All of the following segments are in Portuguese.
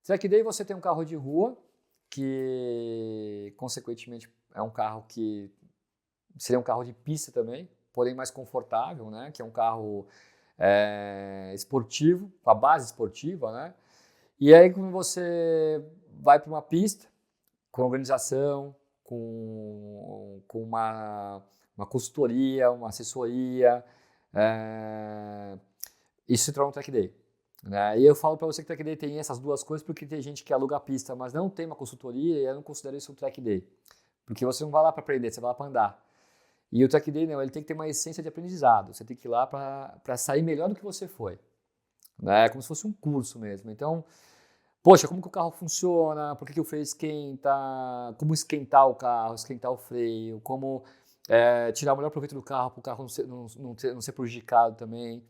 Track Day você tem um carro de rua, que consequentemente é um carro que seria um carro de pista também, porém mais confortável, né? Que é um carro esportivo, com a base esportiva, né? E aí quando você vai para uma pista, com organização, com uma consultoria, uma assessoria, isso se torna um track day. Né? E eu falo para você que o track day tem essas duas coisas porque tem gente que aluga a pista, mas não tem uma consultoria e eu não considero isso um track day. Porque você não vai lá para aprender, você vai lá para andar. E o track day não, ele tem que ter uma essência de aprendizado. Você tem que ir lá para sair melhor do que você foi. Né? Como se fosse um curso mesmo. Então, poxa, como que o carro funciona, por que o freio esquenta, como esquentar o carro, esquentar o freio, como tirar o melhor proveito do carro para o carro não ser prejudicado também.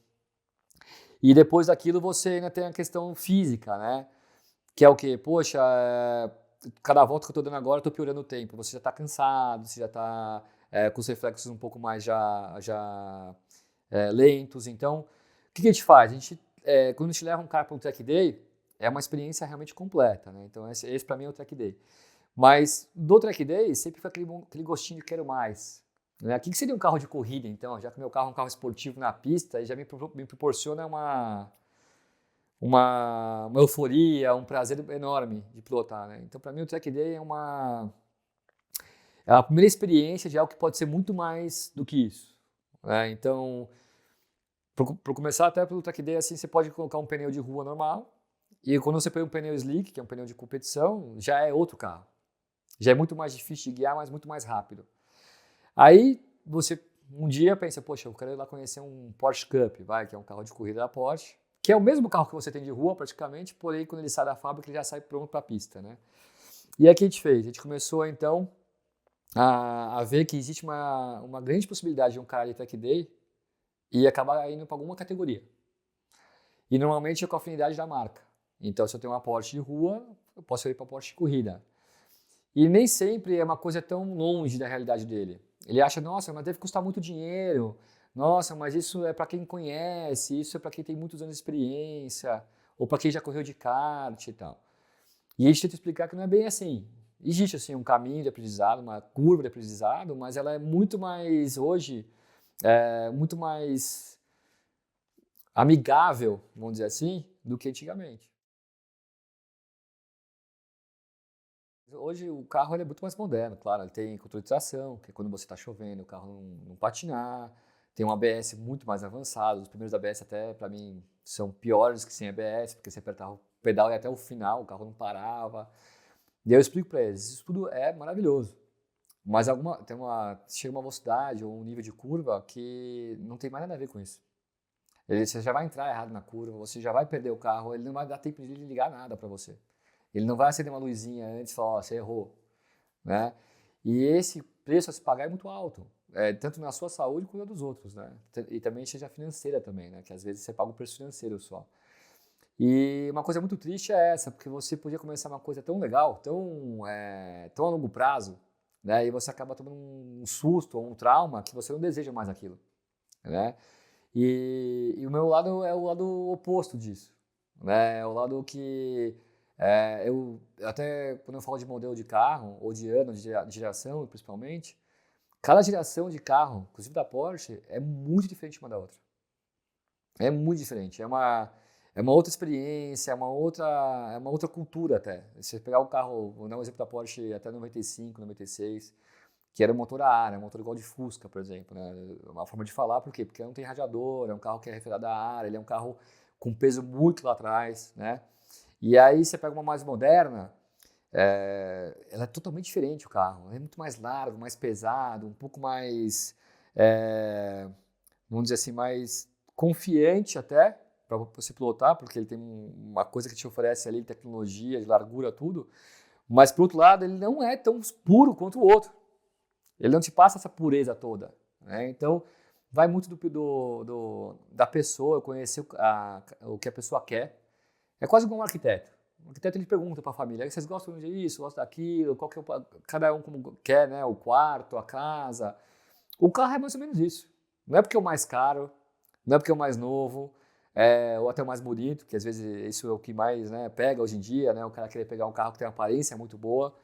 E depois daquilo você ainda tem a questão física, né? Que é o quê? Poxa, cada volta que eu estou dando agora eu estou piorando o tempo. Você já está cansado, você já está com os reflexos um pouco mais já lentos. Então, o que a gente faz? Quando a gente leva um cara para um track day, é uma experiência realmente completa, né? Então esse para mim é o track day. Mas do track day sempre fica aquele gostinho de quero mais. Né? O que seria um carro de corrida então? Já que meu carro é um carro esportivo na pista, e já me proporciona uma euforia, um prazer enorme de pilotar. Né? Então para mim o track day é a primeira experiência de algo que pode ser muito mais do que isso. Né? Então, para começar até pelo track day, assim, você pode colocar um pneu de rua normal, e quando você põe um pneu slick, que é um pneu de competição, já é outro carro. Já é muito mais difícil de guiar, mas muito mais rápido. Aí você um dia pensa, poxa, eu quero ir lá conhecer um Porsche Cup, que é um carro de corrida da Porsche, que é o mesmo carro que você tem de rua praticamente, porém quando ele sai da fábrica ele já sai pronto para a pista, né? E aí o que a gente fez? A gente começou então a ver que existe uma grande possibilidade de um cara de track day e acabar indo para alguma categoria. E normalmente é com a afinidade da marca. Então, se eu tenho uma Porsche de rua, eu posso ir para a Porsche de corrida. E nem sempre é uma coisa tão longe da realidade dele. Ele acha, nossa, mas deve custar muito dinheiro. Nossa, mas isso é para quem conhece, isso é para quem tem muitos anos de experiência, ou para quem já correu de kart e tal. E a gente tenta explicar que não é bem assim. Existe assim um caminho de aprendizado, uma curva de aprendizado, mas ela é muito mais, hoje, muito mais amigável, vamos dizer assim, do que antigamente. Hoje o carro ele é muito mais moderno, claro, ele tem controle de tração, que é quando você está chovendo, o carro não patinar, tem um ABS muito mais avançado, os primeiros ABS até, para mim, são piores que sem ABS, porque você apertava o pedal e até o final, o carro não parava. E aí eu explico para eles, isso tudo é maravilhoso, mas chega uma velocidade ou um nível de curva que não tem mais nada a ver com isso. Você já vai entrar errado na curva, você já vai perder o carro, ele não vai dar tempo de ligar nada para você. Ele não vai acender uma luzinha antes e falar, você errou. Né? E esse preço a se pagar é muito alto, tanto na sua saúde quanto na dos outros. Né? E também seja financeira também, né? Que às vezes você paga o preço financeiro só. E uma coisa muito triste é essa, porque você podia começar uma coisa tão legal, tão a longo prazo, né? E você acaba tomando um susto ou um trauma que você não deseja mais aquilo. Né? E o meu lado é o lado oposto disso. Né? É o lado que eu até quando eu falo de modelo de carro, ou de ano, de geração principalmente, cada geração de carro, inclusive da Porsche, é muito diferente uma da outra. É muito diferente. É uma outra experiência, é uma outra cultura até. Se você pegar o carro, vou dar um exemplo da Porsche até 95, 96, que era um motor a ar, um motor igual de Fusca, por exemplo. Né? Uma forma de falar, por quê? Porque não tem radiador, é um carro que é refrigerado a ar, ele é um carro com peso muito lá atrás, né? E aí você pega uma mais moderna, ela é totalmente diferente o carro, é muito mais largo, mais pesado, um pouco mais, vamos dizer assim, mais confiante até para você pilotar, porque ele tem uma coisa que te oferece ali, tecnologia, de largura, tudo, mas por outro lado ele não é tão puro quanto o outro, ele não te passa essa pureza toda, né? Então vai muito da pessoa, conhecer o que a pessoa quer. É quase como um arquiteto. O arquiteto ele pergunta para a família: vocês gostam disso, gostam daquilo, qual que é cada um como quer, né? O quarto, a casa. O carro é mais ou menos isso. Não é porque é o mais caro, não é porque é o mais novo, ou até o mais bonito, que às vezes isso é o que mais, né, pega hoje em dia, né, o cara querer pegar um carro que tem uma aparência muito boa.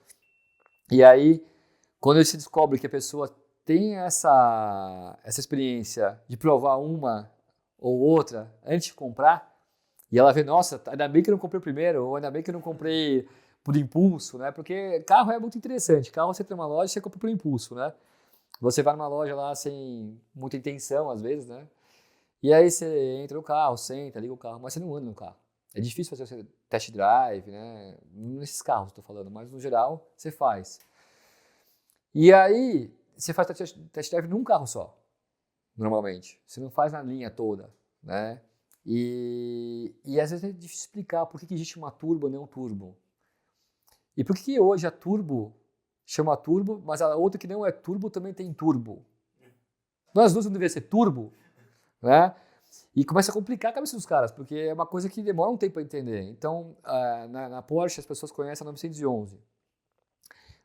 E aí, quando se descobre que a pessoa tem essa experiência de provar uma ou outra antes de comprar, e ela vê, nossa, ainda bem que eu não comprei o primeiro, ou ainda bem que eu não comprei por impulso, né? Porque carro é muito interessante. Carro você tem uma loja, você compra por impulso, né? Você vai numa loja lá sem muita intenção, às vezes, né? E aí você entra no carro, senta, liga o carro, mas você não anda no carro. É difícil fazer esse test drive, né? Nesses carros, estou falando, mas no geral você faz. E aí você faz test drive num carro só, normalmente. Você não faz na linha toda, né? E às vezes é difícil explicar por que existe uma turbo e não um turbo. E por que hoje a turbo chama turbo, mas a outra que não é turbo também tem turbo? Nós duas não deveria ser turbo, né? E começa a complicar a cabeça dos caras, porque é uma coisa que demora um tempo para entender. Então, na Porsche as pessoas conhecem a 911.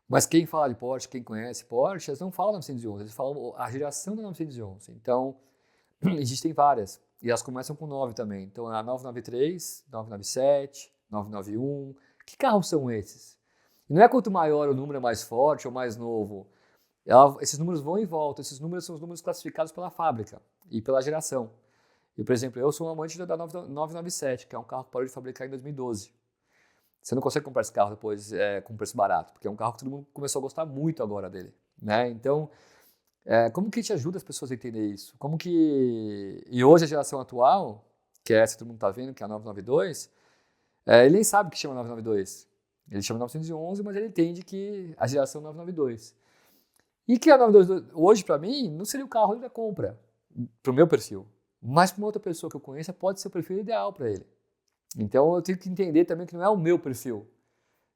Mas quem fala de Porsche, quem conhece Porsche, eles não falam 911, eles falam a geração da 911. Então, existem várias. E elas começam com 9 também. Então, a 993, 997, 991. Que carros são esses? E não é quanto maior o número é mais forte ou mais novo. Esses números vão e voltam. Esses números são os números classificados pela fábrica e pela geração. E, por exemplo, eu sou um amante da 997, que é um carro que parou de fabricar em 2012. Você não consegue comprar esse carro depois com preço barato, porque é um carro que todo mundo começou a gostar muito agora dele, né? Então, como que a gente ajuda as pessoas a entender isso? Como que... E hoje a geração atual, que é essa que todo mundo está vendo, que é a 992, ele nem sabe que chama 992. Ele chama 911, mas ele entende que a geração 992. E que a 992, hoje, para mim, não seria o carro da compra, para o meu perfil. Mas para uma outra pessoa que eu conheça, pode ser o perfil ideal para ele. Então eu tenho que entender também que não é o meu perfil.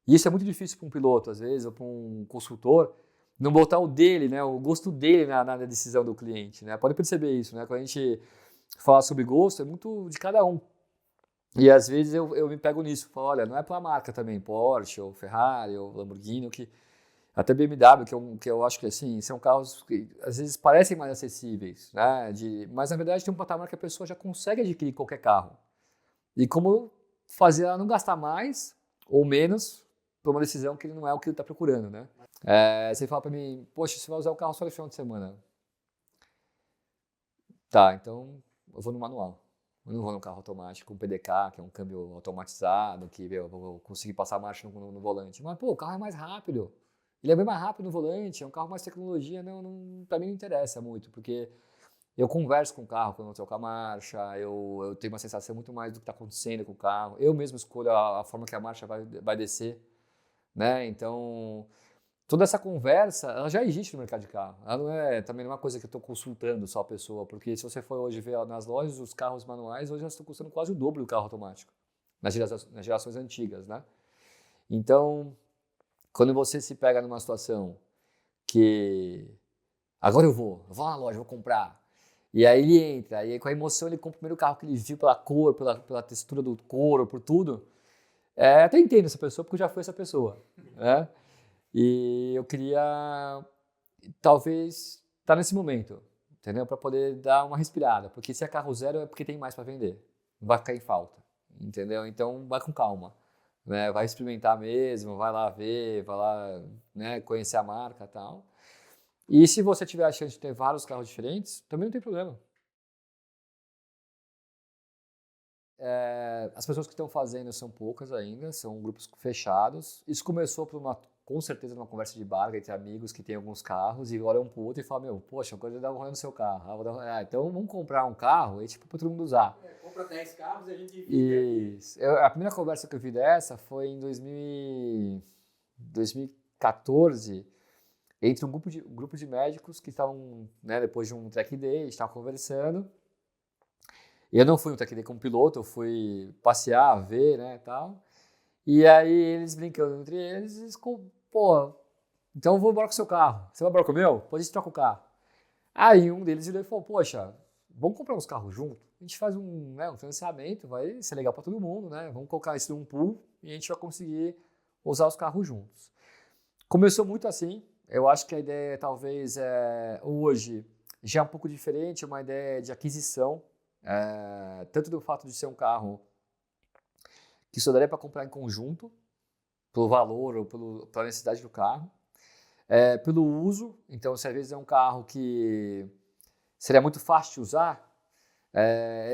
E isso é muito difícil para um piloto, às vezes, ou para um consultor, não botar o dele, né, o gosto dele na decisão do cliente. Né? Pode perceber isso, né? Quando a gente fala sobre gosto, é muito de cada um. E às vezes eu me pego nisso, falo, olha, não é pela marca também, Porsche, ou Ferrari, ou Lamborghini, até BMW, que eu acho que assim, são carros que às vezes parecem mais acessíveis, né? Mas na verdade tem um patamar que a pessoa já consegue adquirir qualquer carro. E como fazer ela não gastar mais ou menos por uma decisão que não é o que ele está procurando, né? Você fala para mim, poxa, você vai usar o carro só no final de semana. Tá, então eu vou no manual. Eu não vou no carro automático, com PDK, que é um câmbio automatizado, que eu vou conseguir passar a marcha no volante. Mas, pô, o carro é mais rápido. Ele é bem mais rápido no volante, é um carro mais tecnologia. Pra mim não interessa muito, porque eu converso com o carro quando eu troco a marcha, eu tenho uma sensação muito mais do que está acontecendo com o carro. Eu mesmo escolho a forma que a marcha vai descer, né? Então, toda essa conversa, ela já existe no mercado de carro. Ela não é também uma coisa que eu estou consultando só a pessoa, porque se você for hoje ver nas lojas, os carros manuais hoje já estão custando quase o dobro do carro automático, nas gerações antigas, né? Então, quando você se pega numa situação que agora eu vou na loja, vou comprar. E aí ele entra, e aí com a emoção ele compra o primeiro carro que ele viu pela cor, pela textura do couro, por tudo. Até entendo essa pessoa, porque eu já fui essa pessoa, né? E eu queria, talvez, estar nesse momento, entendeu? Para poder dar uma respirada, porque se é carro zero é porque tem mais para vender, não vai ficar em falta, entendeu? Então vai com calma, né? Vai experimentar mesmo, vai lá ver, vai lá, né, conhecer a marca e tal. E se você tiver a chance de ter vários carros diferentes, também não tem problema. As pessoas que estão fazendo são poucas ainda, são grupos fechados. Isso começou com certeza numa conversa de bar entre amigos que têm alguns carros e olham um pro outro e falam, meu, poxa, eu quero dar um rolê no seu carro. Então vamos comprar um carro e tipo, para todo mundo usar. Compra 10 carros e a gente divide. Isso. A primeira conversa que eu vi dessa foi em 2014, entre um grupo de médicos que estavam, né, depois de um track day, estavam conversando. E eu não fui no track day como piloto, eu fui passear, ver, né, tal. E aí eles brincando entre eles, pô, então eu vou embora com o seu carro. Você vai embora com o meu? Depois a gente troca o carro. Aí um deles virou e falou, poxa, vamos comprar uns carros juntos? A gente faz um financiamento, vai ser legal para todo mundo, né? Vamos colocar isso num pool e a gente vai conseguir usar os carros juntos. Começou muito assim. Eu acho que a ideia talvez hoje já é um pouco diferente, uma ideia de aquisição. tanto do fato de ser um carro que só daria para comprar em conjunto, pelo valor ou pela necessidade do carro, pelo uso. Então, se às vezes é um carro que seria muito fácil de usar,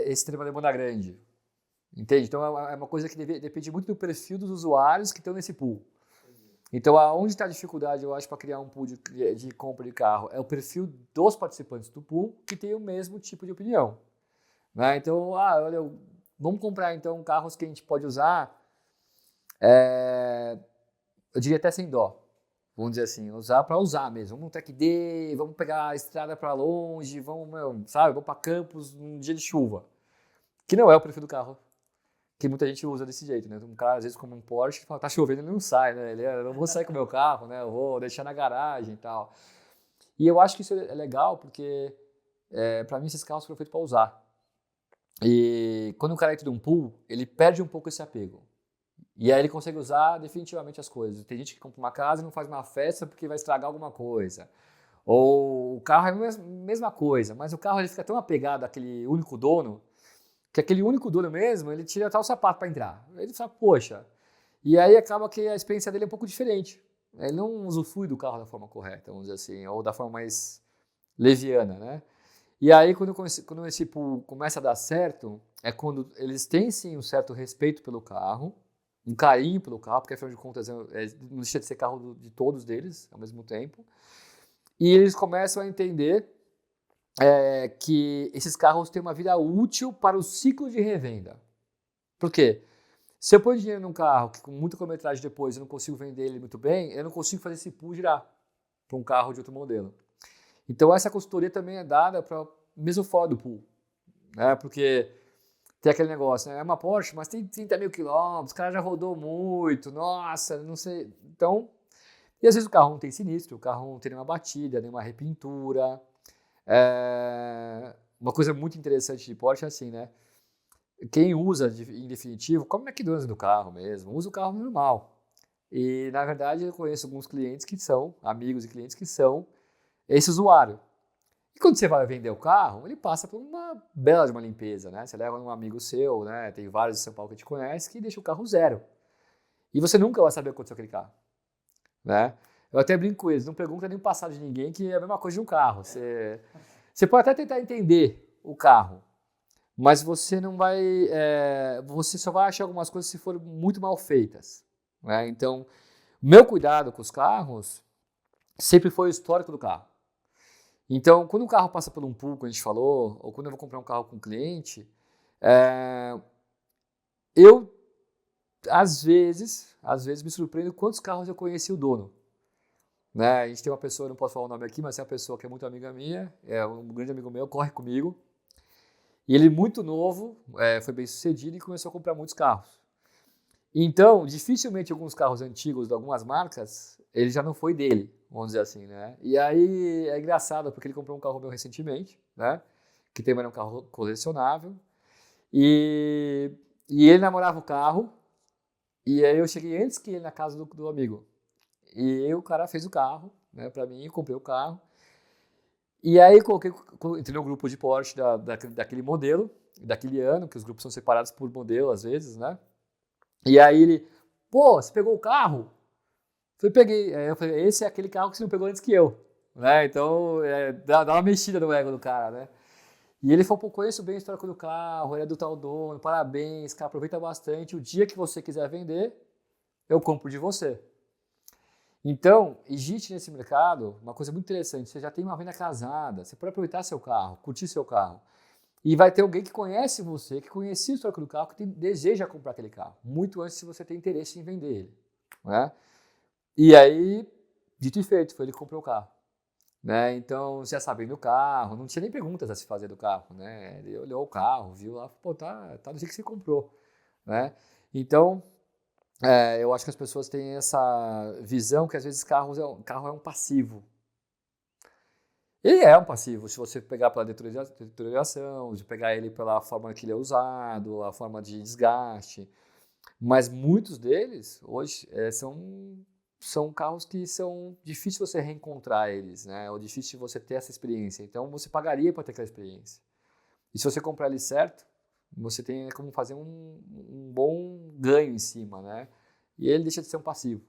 esse teria uma demanda grande. Entende? Então, é uma coisa que depende muito do perfil dos usuários que estão nesse pool. Então, onde está a dificuldade, eu acho, para criar um pool de compra de carro? É o perfil dos participantes do pool que tem o mesmo tipo de opinião. Né? Então, olha, vamos comprar então carros que a gente pode usar, eu diria até sem dó. Vamos dizer assim, usar para usar mesmo. Vamos no track day, vamos pegar a estrada para longe, vamos para campos num dia de chuva. Que não é o perfil do carro que muita gente usa desse jeito, né? Um cara, às vezes, como um Porsche, que fala, tá chovendo, ele não sai, né? Eu não vou sair com o meu carro, né? Eu vou deixar na garagem e tal. E eu acho que isso é legal, porque, para mim, esses carros foram feitos para usar. E quando o cara entra num pool, ele perde um pouco esse apego. E aí ele consegue usar definitivamente as coisas. Tem gente que compra uma casa e não faz uma festa porque vai estragar alguma coisa. Ou o carro é a mesma coisa, mas o carro ele fica tão apegado àquele único dono, que aquele único dono mesmo, ele tira até o sapato para entrar. Ele fala, poxa. E aí acaba que a experiência dele é um pouco diferente. Ele não usufrui do carro da forma correta, vamos dizer assim, ou da forma mais leviana, né? E aí quando esse pool começa a dar certo, é quando eles têm sim um certo respeito pelo carro, um carinho pelo carro, porque afinal de contas não deixa de ser carro de todos deles ao mesmo tempo. E eles começam a entender que esses carros têm uma vida útil para o ciclo de revenda. Por quê? Se eu ponho dinheiro num carro que com muita quilometragem depois eu não consigo vender ele muito bem, eu não consigo fazer esse pool girar para um carro de outro modelo. Então essa consultoria também é dada para mesmo fora do pool, né? Porque tem aquele negócio, né? É uma Porsche, mas tem 30 mil quilômetros, o cara já rodou muito, nossa, não sei. Então, e às vezes o carro não tem sinistro, o carro não tem nenhuma batida, nenhuma repintura. Uma coisa muito interessante de Porsche é assim, né? Quem usa em definitivo, como McDonald's do carro mesmo, usa o carro normal. E na verdade eu conheço alguns clientes que são, amigos e clientes que são esse usuário. E quando você vai vender o carro, ele passa por uma bela de uma limpeza, né? Você leva um amigo seu, né? Tem vários em São Paulo que te conhece, que deixa o carro zero. E você nunca vai saber o que aconteceu com aquele carro, né? Eu até brinco com eles, não pergunta nem o passado de ninguém, que é a mesma coisa de um carro. Você pode até tentar entender o carro, mas você não vai, você só vai achar algumas coisas se forem muito mal feitas, né? Então, meu cuidado com os carros sempre foi o histórico do carro. Então, quando o carro passa por um pool, como a gente falou, ou quando eu vou comprar um carro com um cliente, eu, às vezes, me surpreendo quantos carros eu conheci o dono. Né? A gente tem uma pessoa, eu não posso falar o nome aqui, mas é uma pessoa que é muito amiga minha, é um grande amigo meu, corre comigo. E ele, muito novo, foi bem sucedido e começou a comprar muitos carros. Então, dificilmente alguns carros antigos de algumas marcas, ele já não foi dele, vamos dizer assim, né? E aí é engraçado, porque ele comprou um carro meu recentemente, né? Que também era um carro colecionável. E ele namorava o carro, e aí eu cheguei antes que ele na casa do amigo. E aí o cara fez o carro, né, pra mim, eu comprei o carro. E aí entrei no grupo de Porsche daquele modelo, daquele ano, que os grupos são separados por modelo às vezes, né? E aí ele, pô, você pegou o carro? Eu peguei. Aí eu falei, esse é aquele carro que você não pegou antes que eu. Né? Então, dá uma mexida no ego do cara, né? E ele falou, pô, conheço bem a história do carro, ele é do tal dono, parabéns, cara, aproveita bastante. O dia que você quiser vender, eu compro de você. Então, existe nesse mercado uma coisa muito interessante. Você já tem uma venda casada, você pode aproveitar seu carro, curtir seu carro. E vai ter alguém que conhece você, que conhecia o histórico do carro, que deseja comprar aquele carro, muito antes de você ter interesse em vender ele. Né? E aí, dito e feito, foi ele que comprou o carro. Né? Então, já sabendo do carro, não tinha nem perguntas a se fazer do carro. Né? Ele olhou o carro, viu lá, pô, tá do jeito que você comprou. Né? Então, eu acho que as pessoas têm essa visão que às vezes carro é um passivo. Ele é um passivo, se você pegar pela deterioração, de pegar ele pela forma que ele é usado, a forma de desgaste. Mas muitos deles, hoje, são carros que são difícil você reencontrar eles, né? Ou difícil você ter essa experiência. Então, você pagaria para ter aquela experiência. E se você comprar ele certo, você tem como fazer um bom ganho em cima, né? E ele deixa de ser um passivo.